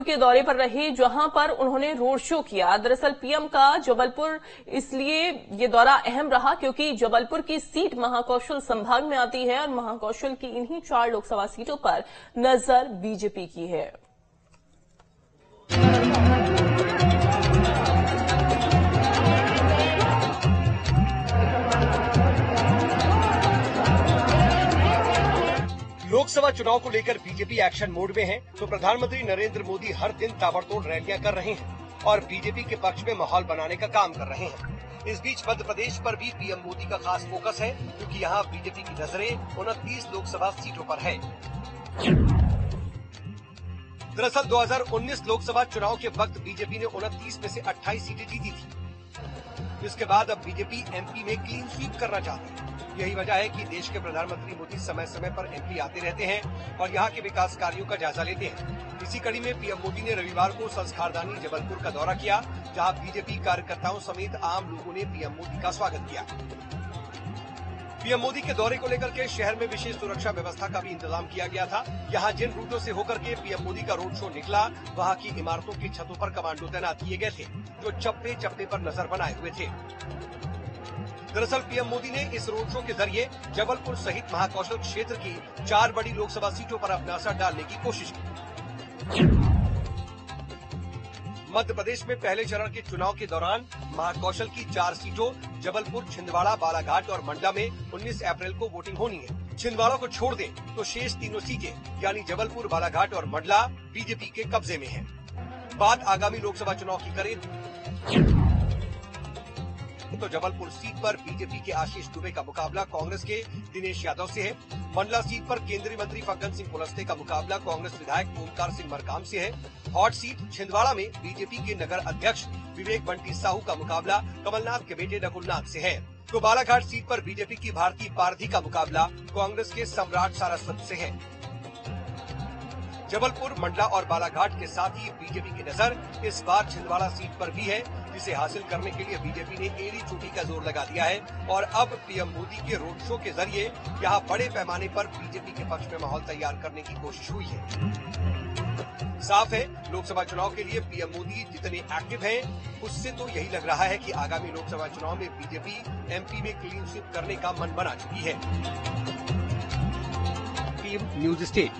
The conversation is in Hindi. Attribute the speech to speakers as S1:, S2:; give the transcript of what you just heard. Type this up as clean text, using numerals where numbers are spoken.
S1: के दौरे पर रही, जहां पर उन्होंने रोड शो किया। दरअसल पीएम का जबलपुर इसलिए ये दौरा अहम रहा क्योंकि जबलपुर की सीट महाकौशल संभाग में आती है और महाकौशल की इन्हीं 4 लोकसभा सीटों पर नजर बीजेपी की है।
S2: लोकसभा चुनाव को लेकर बीजेपी एक्शन मोड में है, तो प्रधानमंत्री नरेंद्र मोदी हर दिन ताबड़तोड़ रैलियां कर रहे हैं और बीजेपी के पक्ष में माहौल बनाने का काम कर रहे हैं। इस बीच मध्य प्रदेश पर भी पीएम मोदी का खास फोकस है, क्योंकि यहां बीजेपी की नजरें 29 लोकसभा सीटों पर है। दरअसल 2019 लोकसभा चुनाव के वक्त बीजेपी ने 29 में से 28 सीटें जीती थी, जिसके बाद अब बीजेपी एमपी में क्लीन स्वीप करना चाहती है। यही वजह है कि देश के प्रधानमंत्री मोदी समय समय पर एमपी आते रहते हैं और यहाँ के विकास कार्यों का जायजा लेते हैं। इसी कड़ी में पीएम मोदी ने रविवार को संस्कारदानी जबलपुर का दौरा किया, जहाँ बीजेपी कार्यकर्ताओं समेत आम लोगों ने पीएम मोदी का स्वागत किया। पीएम मोदी के दौरे को लेकर के शहर में विशेष सुरक्षा व्यवस्था का भी इंतजाम किया गया था। यहाँ जिन रूटों से होकर के पीएम मोदी का रोड शो निकला, वहाँ की इमारतों की छतों पर कमांडो तैनात किए गए थे, जो चप्पे चप्पे पर नजर बनाए हुए थे। दरअसल पीएम मोदी ने इस रोड शो के जरिए जबलपुर सहित महाकौशल क्षेत्र की 4 बड़ी लोकसभा सीटों पर अपना असर डालने की कोशिश की। मध्य प्रदेश में पहले चरण के चुनाव के दौरान महाकौशल की 4 सीटों जबलपुर, छिंदवाड़ा, बालाघाट और मंडला में 19 अप्रैल को वोटिंग होनी है। छिंदवाड़ा को छोड़ दें तो शेष तीनों सीटें यानी जबलपुर, बालाघाट और मंडला बीजेपी के कब्जे में है। बात आगामी लोकसभा चुनाव की करें तो जबलपुर सीट पर बीजेपी के आशीष दुबे का मुकाबला कांग्रेस के दिनेश यादव से है। मंडला सीट पर केंद्रीय मंत्री फग्गन सिंह कुलस्ते का मुकाबला कांग्रेस विधायक ओमकार सिंह मरकाम से है। हॉट सीट छिंदवाड़ा में बीजेपी के नगर अध्यक्ष विवेक बंटी साहू का मुकाबला कमलनाथ के बेटे नकुलनाथ से है। तो बालाघाट सीट पर बीजेपी की भारती पारधी का मुकाबला कांग्रेस के सम्राट सारस्वत से है। जबलपुर, मंडला और बालाघाट के साथ ही बीजेपी की नजर इस बार छिंदवाड़ा सीट पर भी है, जिसे हासिल करने के लिए बीजेपी ने एड़ी चोटी का जोर लगा दिया है और अब पीएम मोदी के रोड शो के जरिए यहां बड़े पैमाने पर बीजेपी के पक्ष में माहौल तैयार करने की कोशिश हुई है। साफ है, लोकसभा चुनाव के लिए पीएम मोदी जितने एक्टिव हैं, उससे तो यही लग रहा है कि आगामी लोकसभा चुनाव में बीजेपी एमपी में क्लीन स्वीप करने का मन बना चुकी है।
S3: News state.